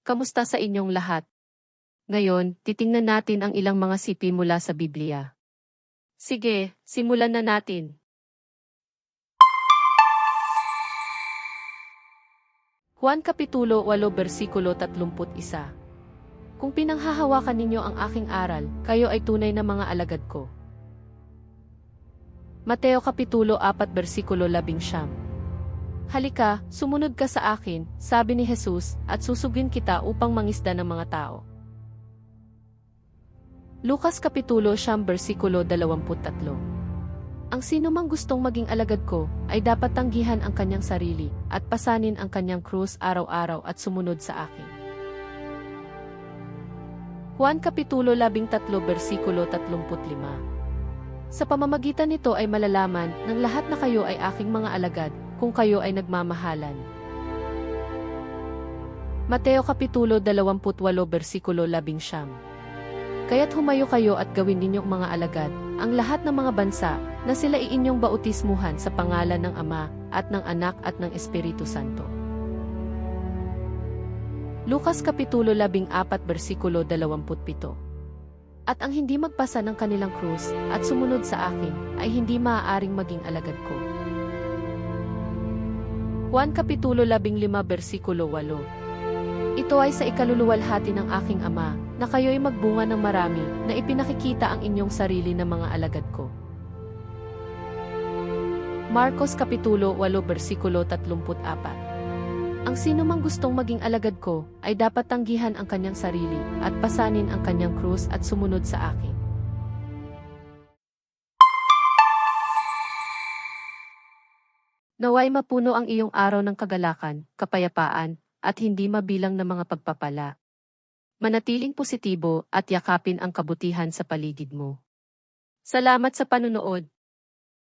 Kamusta sa inyong lahat? Ngayon, titingnan natin ang ilang mga sipi mula sa Biblia. Sige, simulan na natin. Juan Kapitulo 8 versikulo 31. Kung pinanghahawakan ninyo ang aking aral, kayo ay tunay na mga alagad ko. Mateo Kapitulo 4 versikulo 11. Halika, sumunod ka sa akin, sabi ni Jesus, at susugin kita upang mangisda ng mga tao. Lucas Kapitulo 9 versikulo 23. Ang sino mang gustong maging alagad ko, ay dapat tanggihan ang kanyang sarili, at pasanin ang kanyang krus araw-araw at sumunod sa akin. Juan Kapitulo 13 versikulo 35. Sa pamamagitan nito ay malalaman ng lahat na kayo ay aking mga alagad, kung kayo ay nagmamahalan. Mateo Kapitulo 28 versikulo 11. Kaya't humayo kayo at gawin ninyong mga alagad, ang lahat ng mga bansa, na sila iinyong bautismuhan sa pangalan ng Ama, at ng Anak at ng Espiritu Santo. Lucas Kapitulo 14 versikulo 27. At ang hindi magpasa ng kanilang krus, at sumunod sa akin, ay hindi maaaring maging alagad ko. Juan Kapitulo 15 versikulo 8. Ito ay sa ikaluluwalhati ng aking Ama, na kayo'y magbunga ng marami, na ipinakikita ang inyong sarili na mga alagad ko. Marcos Kapitulo 8 versikulo 34. Ang sino mang gustong maging alagad ko, ay dapat tanggihan ang kanyang sarili, at pasanin ang kanyang krus at sumunod sa akin. Naway mapuno ang iyong araw ng kagalakan, kapayapaan, at hindi mabilang na mga pagpapala. Manatiling positibo at yakapin ang kabutihan sa paligid mo. Salamat sa panunood.